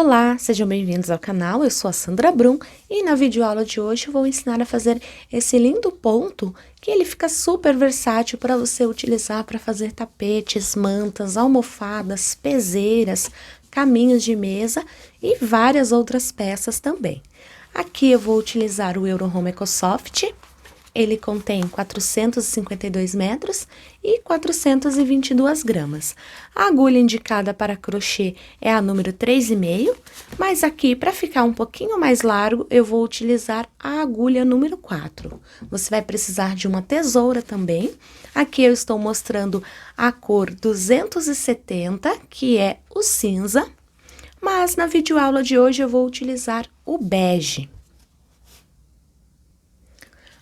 Olá, sejam bem-vindos ao canal, eu sou a Sandra Brum e na videoaula de hoje eu vou ensinar a fazer esse lindo ponto que ele fica super versátil para você utilizar para fazer tapetes, mantas, almofadas, peseiras, caminhos de mesa e várias outras peças também. Aqui eu vou utilizar o Eurohome EcoSoft. Ele contém 452 metros e 422 gramas. A agulha indicada para crochê é a número 3,5, mas aqui, para ficar um pouquinho mais largo, eu vou utilizar a agulha número 4. Você vai precisar de uma tesoura também. Aqui eu estou mostrando a cor 270, que é o cinza, mas na videoaula de hoje eu vou utilizar o bege.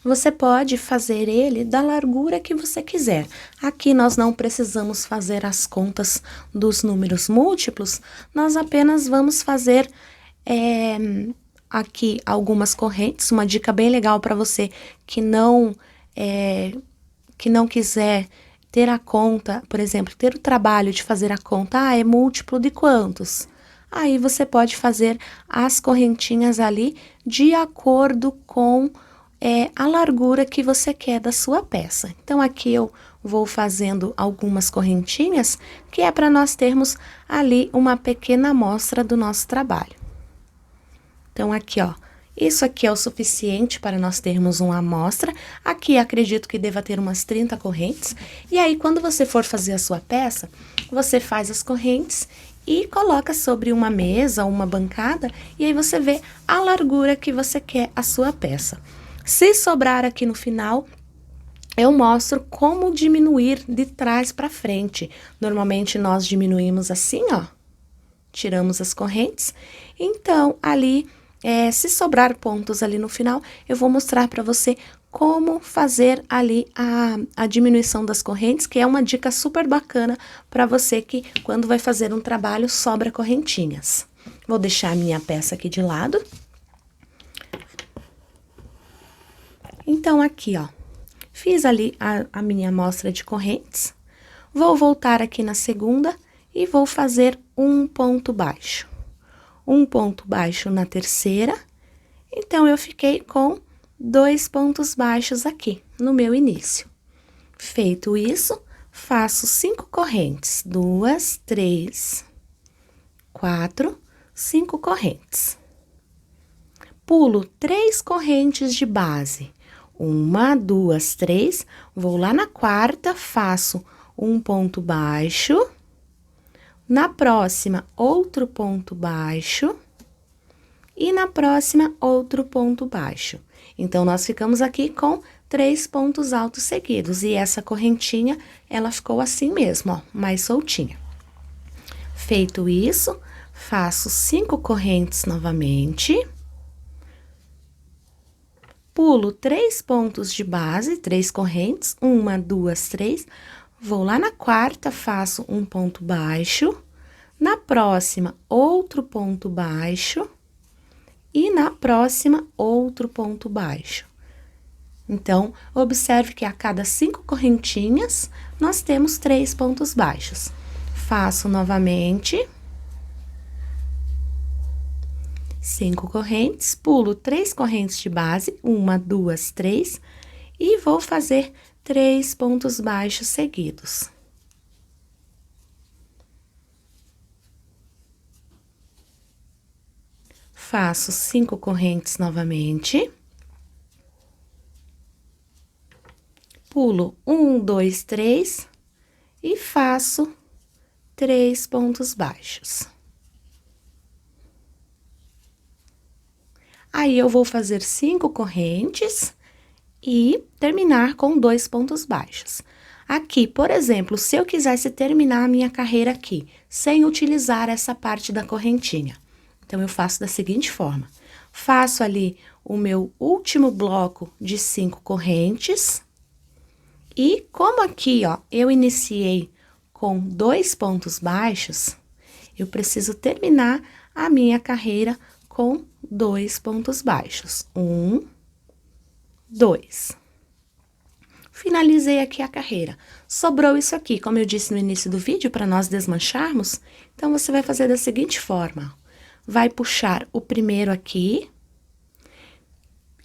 Você pode fazer ele da largura que você quiser. Aqui nós não precisamos fazer as contas dos números múltiplos, nós apenas vamos fazer aqui algumas correntes. Uma dica bem legal para você que não quiser ter a conta, por exemplo, ter o trabalho de fazer a conta, é múltiplo de quantos? Aí você pode fazer as correntinhas ali de acordo com a largura que você quer da sua peça. Então, aqui eu vou fazendo algumas correntinhas, que é para nós termos ali uma pequena amostra do nosso trabalho. Então, aqui, ó, isso aqui é o suficiente para nós termos uma amostra. Aqui, acredito que deva ter umas 30 correntes. E aí, quando você for fazer a sua peça, você faz as correntes e coloca sobre uma mesa ou uma bancada, e aí você vê a largura que você quer a sua peça. Se sobrar aqui no final, eu mostro como diminuir de trás para frente. Normalmente, nós diminuímos assim, ó, tiramos as correntes. Então, ali, se sobrar pontos ali no final, eu vou mostrar para você como fazer ali a diminuição das correntes, que é uma dica super bacana para você que, quando vai fazer um trabalho, sobra correntinhas. Vou deixar a minha peça aqui de lado. Então, aqui, ó, fiz ali a minha amostra de correntes, vou voltar aqui na segunda e vou fazer um ponto baixo. Um ponto baixo na terceira, então, eu fiquei com 2 pontos baixos aqui, no meu início. Feito isso, faço 5 correntes, 2, 3, 4, 5 correntes. Pulo 3 correntes de base. 1, 2, 3, vou lá na quarta, faço um ponto baixo, na próxima, outro ponto baixo, e na próxima, outro ponto baixo. Então, nós ficamos aqui com 3 pontos altos seguidos, e essa correntinha, ela ficou assim mesmo, ó, mais soltinha. Feito isso, faço 5 correntes novamente. Pulo 3 pontos de base, 3 correntes, 1, 2, 3, vou lá na quarta, faço um ponto baixo, na próxima, outro ponto baixo, e na próxima, outro ponto baixo. Então, observe que a cada 5 correntinhas, nós temos 3 pontos baixos. Faço novamente 5 correntes, pulo 3 correntes de base, 1, 2, 3, e vou fazer 3 pontos baixos seguidos. Faço 5 correntes novamente. Pulo 1, 2, 3 e faço 3 pontos baixos. Aí, eu vou fazer 5 correntes e terminar com 2 pontos baixos. Aqui, por exemplo, se eu quisesse terminar a minha carreira aqui, sem utilizar essa parte da correntinha, então, eu faço da seguinte forma. Faço ali o meu último bloco de 5 correntes, e como aqui, ó, eu iniciei com 2 pontos baixos, eu preciso terminar a minha carreira com 2 pontos baixos. 1, 2. Finalizei aqui a carreira. Sobrou isso aqui, como eu disse no início do vídeo, para nós desmancharmos. Então, você vai fazer da seguinte forma. vai puxar o primeiro aqui,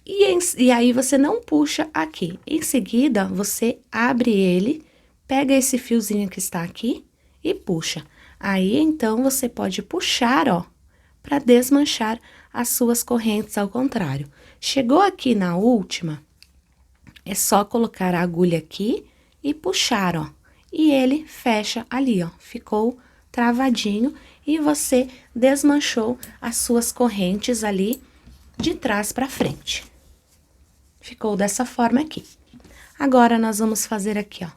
e aí você não puxa aqui. Em seguida, você abre ele, pega esse fiozinho que está aqui e puxa. Aí, então, você pode puxar, ó, para desmanchar as suas correntes ao contrário. Chegou aqui na última, é só colocar a agulha aqui e puxar, ó. E ele fecha ali, ó, ficou travadinho e você desmanchou as suas correntes ali de trás para frente. Ficou dessa forma aqui. Agora, nós vamos fazer aqui, ó,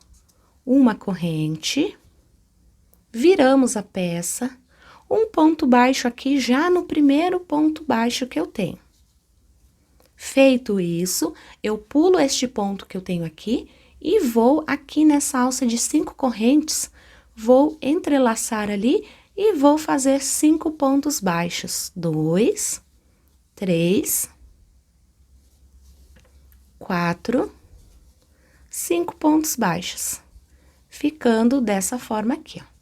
uma corrente, viramos a peça, um ponto baixo aqui já no primeiro ponto baixo que eu tenho. Feito isso, eu pulo este ponto que eu tenho aqui e vou aqui nessa alça de 5 correntes, vou entrelaçar ali e vou fazer 5 pontos baixos. 2, 3, 4, 5 pontos baixos, ficando dessa forma aqui, ó.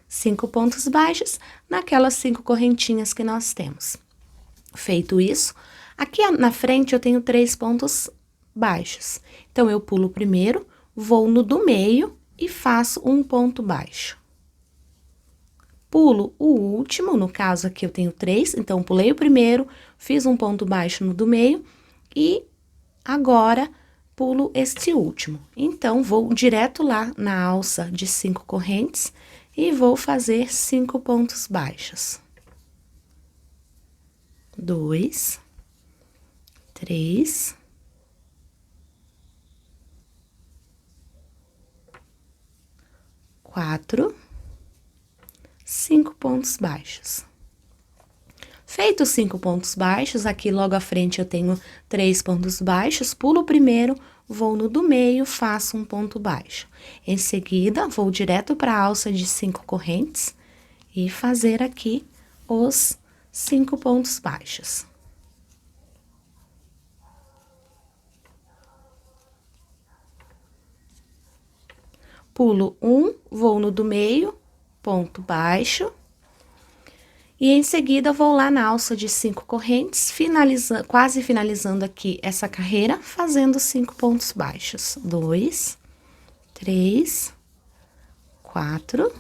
5 pontos baixos naquelas 5 correntinhas que nós temos. Feito isso, aqui na frente eu tenho 3 pontos baixos. Então, eu pulo o primeiro, vou no do meio e faço um ponto baixo. Pulo o último, no caso aqui eu tenho 3, então pulei o primeiro, fiz um ponto baixo no do meio e agora pulo este último. Então, vou direto lá na alça de 5 correntes e vou fazer 5 pontos baixos. 2, 3, 4, 5 pontos baixos. Feito 5 pontos baixos, aqui logo à frente eu tenho 3 pontos baixos, pulo o primeiro, vou no do meio, faço um ponto baixo. Em seguida, vou direto para a alça de 5 correntes e fazer aqui os 5 pontos baixos. Pulo um, vou no do meio, ponto baixo. E em seguida, vou lá na alça de 5 correntes, quase finalizando aqui essa carreira, fazendo 5 pontos baixos. 2, 3, 4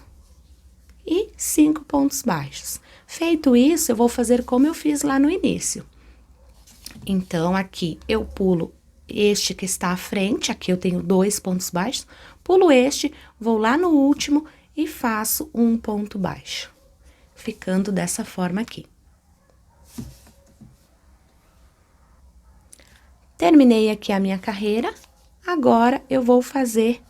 e 5 pontos baixos. Feito isso, eu vou fazer como eu fiz lá no início. Então, aqui eu pulo este que está à frente, aqui eu tenho 2 pontos baixos, pulo este, vou lá no último e faço um ponto baixo. Ficando dessa forma aqui. Terminei aqui a minha carreira, agora eu vou fazer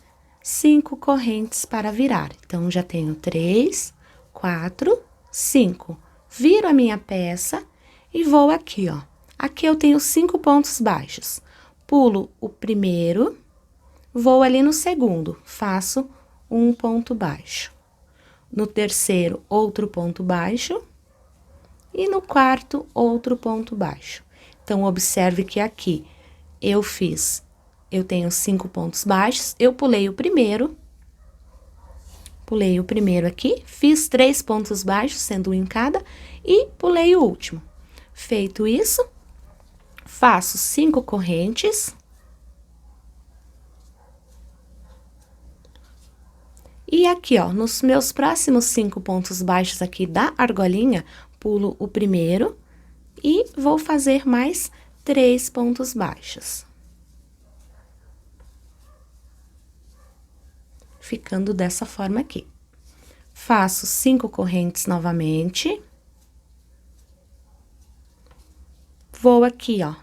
5 correntes para virar. Então, já tenho 3, 4, 5. Viro a minha peça e vou aqui, ó. Aqui eu tenho 5 pontos baixos. Pulo o primeiro, vou ali no segundo, faço um ponto baixo. No terceiro, outro ponto baixo. E no quarto, outro ponto baixo. Então, observe que aqui eu tenho 5 pontos baixos, eu pulei o primeiro aqui, fiz 3 pontos baixos, sendo um em cada, e pulei o último. Feito isso, faço 5 correntes. E aqui, ó, nos meus próximos 5 pontos baixos aqui da argolinha, pulo o primeiro e vou fazer mais 3 pontos baixos. Ficando dessa forma aqui. Faço 5 correntes novamente. Vou aqui, ó,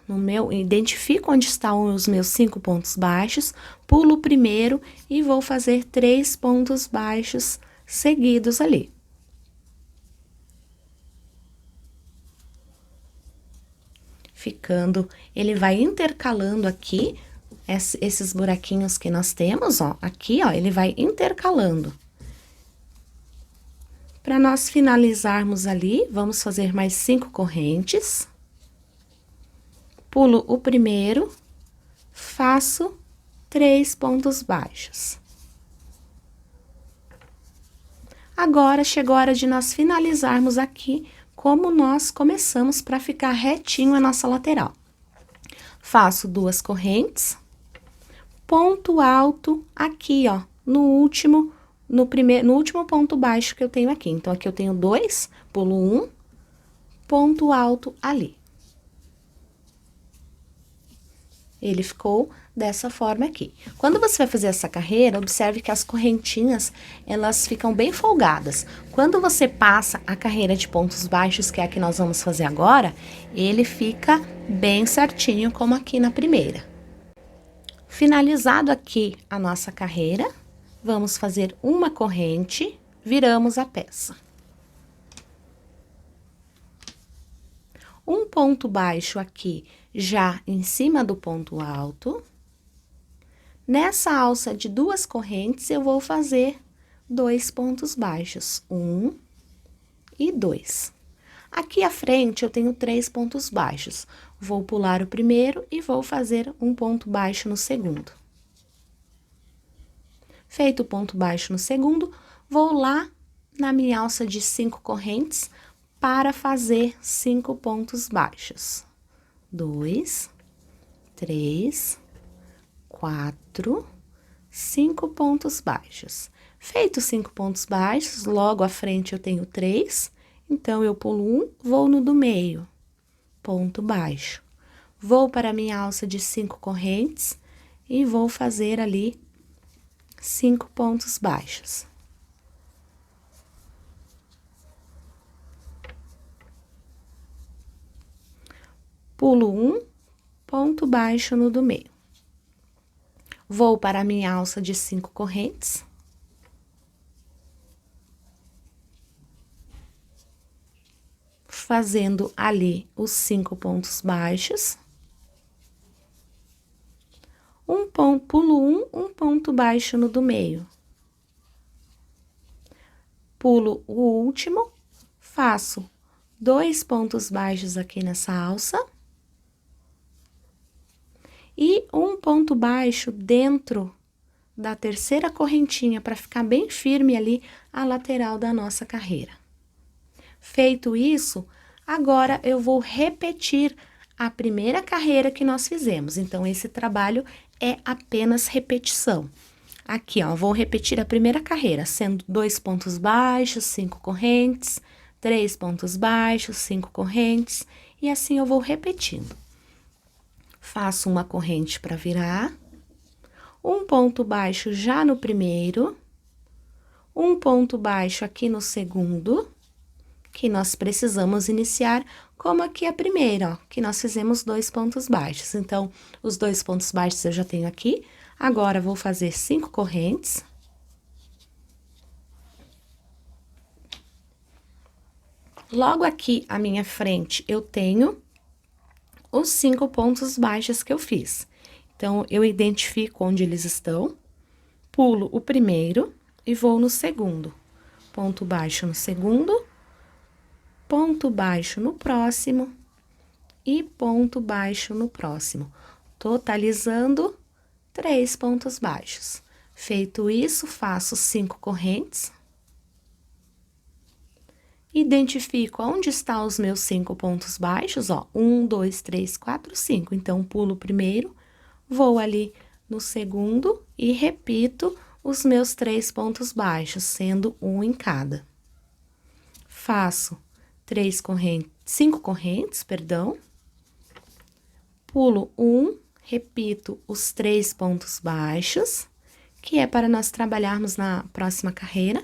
identifico onde estão os meus 5 pontos baixos, pulo o primeiro e vou fazer 3 pontos baixos seguidos ali. Ele vai intercalando aqui, esses buraquinhos que nós temos, ó, aqui, ó, ele vai intercalando. Para nós finalizarmos ali, vamos fazer mais 5 correntes. Pulo o primeiro, faço 3 pontos baixos. Agora, chegou a hora de nós finalizarmos aqui como nós começamos para ficar retinho a nossa lateral. Faço 2 correntes, ponto alto aqui, ó, no último ponto baixo que eu tenho aqui. Então, aqui eu tenho 2, pulo 1, ponto alto ali. Ele ficou dessa forma aqui. Quando você vai fazer essa carreira, observe que as correntinhas, elas ficam bem folgadas. Quando você passa a carreira de pontos baixos, que é a que nós vamos fazer agora, ele fica bem certinho, como aqui na primeira. Finalizado aqui a nossa carreira, vamos fazer uma corrente, viramos a peça. Um ponto baixo aqui, já em cima do ponto alto. Nessa alça de 2 correntes, eu vou fazer 2 pontos baixos, 1 e 2. Aqui à frente, eu tenho 3 pontos baixos. Vou pular o primeiro e vou fazer um ponto baixo no segundo. Feito o ponto baixo no segundo, vou lá na minha alça de 5 correntes para fazer 5 pontos baixos. 2, 3, 4, 5 pontos baixos. Feito 5 pontos baixos, logo à frente eu tenho 3, então eu pulo 1, vou no do meio, ponto baixo. Vou para a minha alça de 5 correntes e vou fazer ali 5 pontos baixos. Pulo 1, ponto baixo no do meio. Vou para a minha alça de 5 correntes. Fazendo ali os 5 pontos baixos. Pulo 1, ponto baixo no do meio. Pulo o último, faço 2 pontos baixos aqui nessa alça. E um ponto baixo dentro da terceira correntinha, para ficar bem firme ali a lateral da nossa carreira. Feito isso, agora eu vou repetir a primeira carreira que nós fizemos. Então, esse trabalho é apenas repetição. Aqui, ó, vou repetir a primeira carreira, sendo 2 pontos baixos, 5 correntes, 3 pontos baixos, 5 correntes, e assim eu vou repetindo. Faço uma corrente para virar, um ponto baixo já no primeiro, um ponto baixo aqui no segundo, que nós precisamos iniciar como aqui a primeira, ó, que nós fizemos 2 pontos baixos. Então, os 2 pontos baixos eu já tenho aqui, agora vou fazer 5 correntes. Logo aqui à minha frente, eu tenho os 5 pontos baixos que eu fiz. Então, eu identifico onde eles estão, pulo o primeiro e vou no segundo. Ponto baixo no segundo, ponto baixo no próximo e ponto baixo no próximo, totalizando 3 pontos baixos. Feito isso, faço 5 correntes. Identifico onde estão os meus 5 pontos baixos, ó, 1, 2, 3, 4, 5. Então, pulo o primeiro, vou ali no segundo e repito os meus 3 pontos baixos, sendo 1 em cada. Faço 5 correntes, perdão. Pulo 1, repito os 3 pontos baixos, que é para nós trabalharmos na próxima carreira.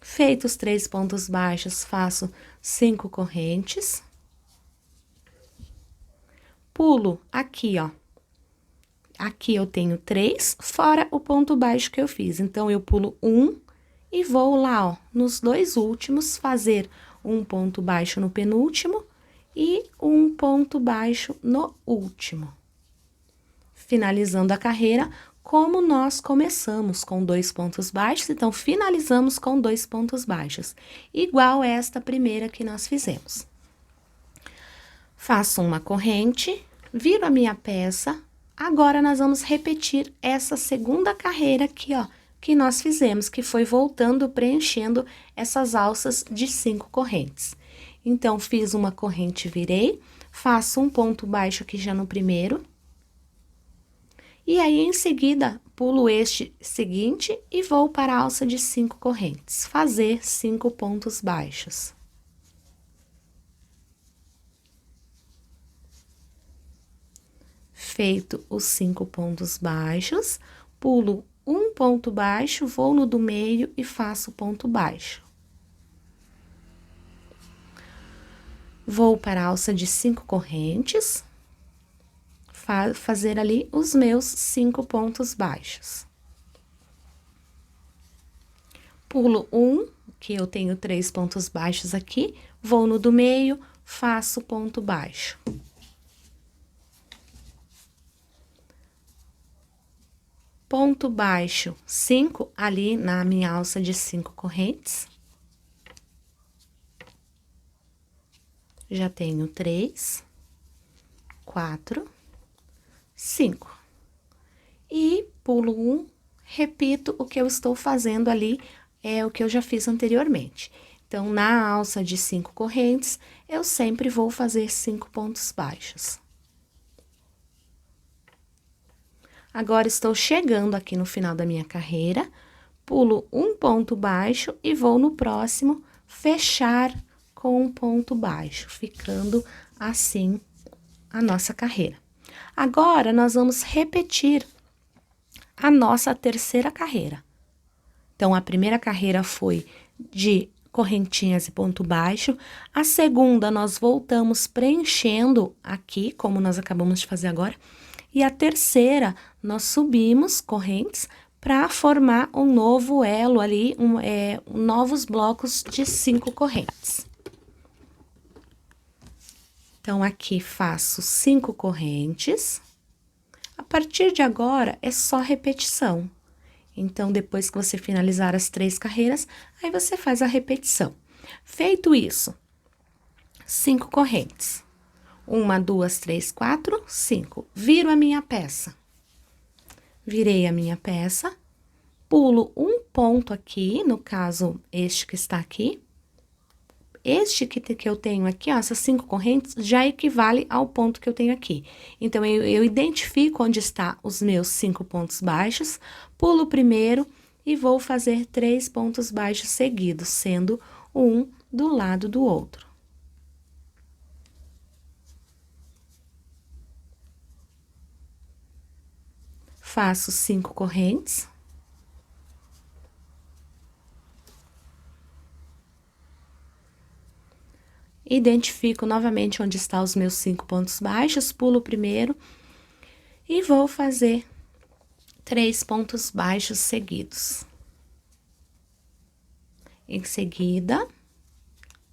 Feitos 3 pontos baixos, faço 5 correntes. Pulo aqui, ó. Aqui eu tenho 3, fora o ponto baixo que eu fiz. Então, eu pulo 1 e vou lá, ó, nos 2 últimos, fazer um ponto baixo no penúltimo e um ponto baixo no último. Finalizando a carreira, como nós começamos com 2 pontos baixos, então, finalizamos com 2 pontos baixos, igual esta primeira que nós fizemos. Faço uma corrente, viro a minha peça, agora nós vamos repetir essa segunda carreira aqui, ó, que nós fizemos, que foi voltando, preenchendo essas alças de 5 correntes. Então, fiz uma corrente, virei, faço um ponto baixo aqui já no primeiro. E aí, em seguida, pulo este seguinte e vou para a alça de 5 correntes, fazer 5 pontos baixos. Feito os 5 pontos baixos, pulo um ponto baixo, vou no do meio e faço ponto baixo. Vou para a alça de 5 correntes, fazer ali os meus 5 pontos baixos. Pulo um, que eu tenho 3 pontos baixos aqui, vou no do meio, faço ponto baixo. Ponto baixo, 5 ali na minha alça de 5 correntes. Já tenho 3, 4, 5. E pulo um, repito o que eu estou fazendo ali, é o que eu já fiz anteriormente. Então, na alça de 5 correntes, eu sempre vou fazer 5 pontos baixos. Agora, estou chegando aqui no final da minha carreira, pulo um ponto baixo e vou no próximo fechar com um ponto baixo, ficando assim a nossa carreira. Agora, nós vamos repetir a nossa terceira carreira. Então, a primeira carreira foi de correntinhas e ponto baixo. A segunda, nós voltamos preenchendo aqui, como nós acabamos de fazer agora. E a terceira, nós subimos correntes para formar um novo elo ali, novos blocos de 5 correntes. Então, aqui faço 5 correntes. A partir de agora, é só repetição. Então, depois que você finalizar as 3 carreiras, aí você faz a repetição. Feito isso, 5 correntes. 1, 2, 3, 4, 5. Viro a minha peça. Virei a minha peça, pulo um ponto aqui, no caso, este que está aqui. Este que eu tenho aqui, ó, essas 5 correntes, já equivale ao ponto que eu tenho aqui. Então, eu identifico onde está os meus 5 pontos baixos, pulo o primeiro e vou fazer 3 pontos baixos seguidos, sendo um do lado do outro. Faço 5 correntes. Identifico novamente onde estão os meus 5 pontos baixos, pulo o primeiro e vou fazer 3 pontos baixos seguidos. Em seguida,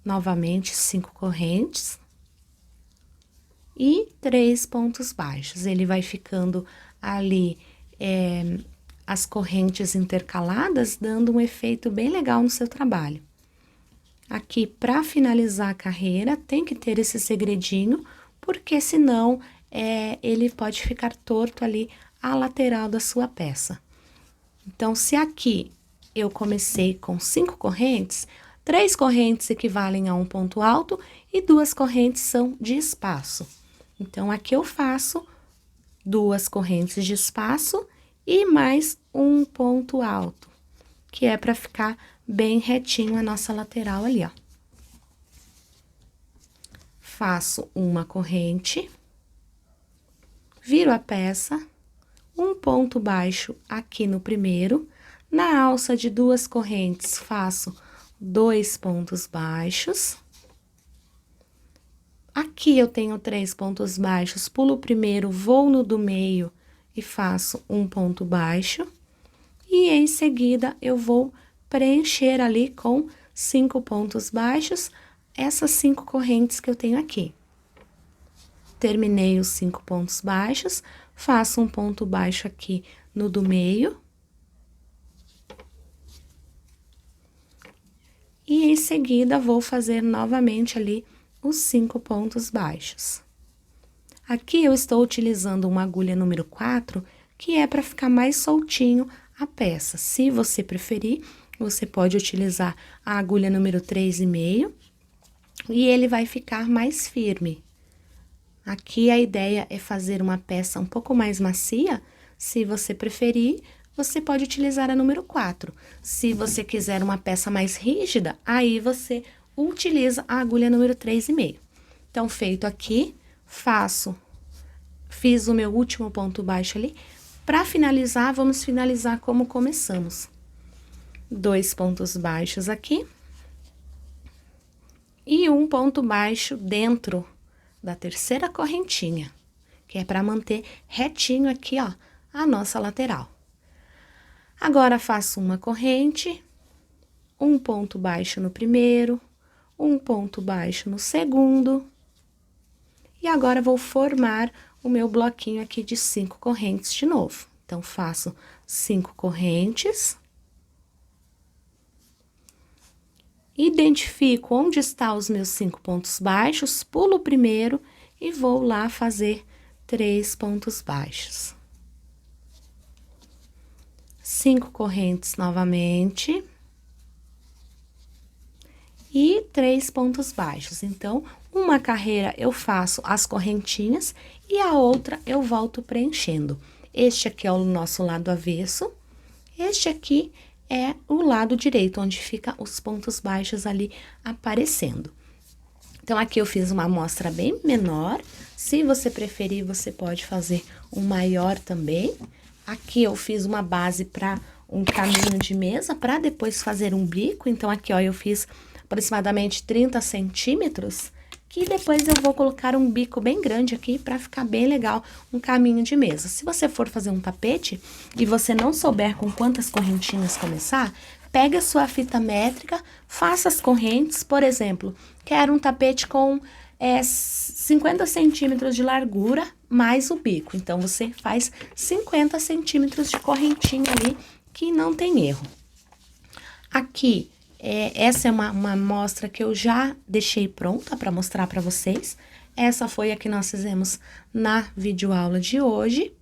novamente 5 correntes e 3 pontos baixos. Ele vai ficando ali as correntes intercaladas, dando um efeito bem legal no seu trabalho. Aqui, para finalizar a carreira, tem que ter esse segredinho, porque senão ele pode ficar torto ali a lateral da sua peça. Então, se aqui eu comecei com 5 correntes, 3 correntes equivalem a um ponto alto e 2 correntes são de espaço. Então, aqui eu faço 2 correntes de espaço e mais um ponto alto, que é para ficar bem retinho a nossa lateral ali, ó. Faço uma corrente, viro a peça, um ponto baixo aqui no primeiro, na alça de 2 correntes, faço 2 pontos baixos. Aqui eu tenho 3 pontos baixos, pulo o primeiro, vou no do meio e faço um ponto baixo. E em seguida, eu vou preencher ali com 5 pontos baixos, essas 5 correntes que eu tenho aqui. Terminei os 5 pontos baixos, faço um ponto baixo aqui no do meio. E em seguida, vou fazer novamente ali os 5 pontos baixos. Aqui eu estou utilizando uma agulha número 4, que é para ficar mais soltinho a peça. Se você preferir, você pode utilizar a agulha número 3,5, e ele vai ficar mais firme. Aqui a ideia é fazer uma peça um pouco mais macia. Se você preferir, você pode utilizar a número 4. Se você quiser uma peça mais rígida, aí você utiliza a agulha número 3,5. Então, feito aqui, fiz o meu último ponto baixo ali. Para finalizar, vamos finalizar como começamos. 2 pontos baixos aqui. E um ponto baixo dentro da terceira correntinha, que é para manter retinho aqui, ó, a nossa lateral. Agora, faço uma corrente, um ponto baixo no primeiro, um ponto baixo no segundo. E agora, vou formar o meu bloquinho aqui de 5 correntes de novo. Então, faço 5 correntes. Identifico onde estão os meus 5 pontos baixos, pulo o primeiro e vou lá fazer 3 pontos baixos. 5 correntes novamente. E 3 pontos baixos. Então, uma carreira eu faço as correntinhas e a outra eu volto preenchendo. Este aqui é o nosso lado avesso, este aqui é o lado direito, onde fica os pontos baixos ali aparecendo. Então, aqui eu fiz uma amostra bem menor. Se você preferir, você pode fazer um maior também. Aqui eu fiz uma base para um caminho de mesa, para depois fazer um bico. Então, aqui, ó, eu fiz aproximadamente 30 centímetros, que depois eu vou colocar um bico bem grande aqui para ficar bem legal, um caminho de mesa. Se você for fazer um tapete e você não souber com quantas correntinhas começar, pega a sua fita métrica, faça as correntes, por exemplo, quero um tapete com 50 centímetros de largura, mais o bico. Então, você faz 50 centímetros de correntinha ali, que não tem erro. Aqui, essa é uma amostra que eu já deixei pronta para mostrar para vocês. Essa foi a que nós fizemos na videoaula de hoje.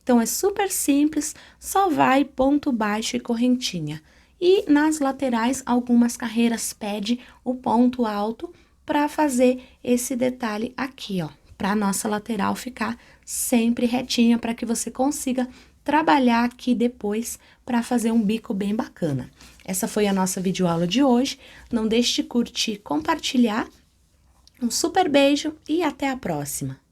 Então, é super simples, só vai ponto baixo e correntinha. E nas laterais, algumas carreiras pede o ponto alto para fazer esse detalhe aqui, ó. Para a nossa lateral ficar sempre retinha, para que você consiga trabalhar aqui depois para fazer um bico bem bacana. Essa foi a nossa videoaula de hoje. Não deixe de curtir, compartilhar. Um super beijo e até a próxima!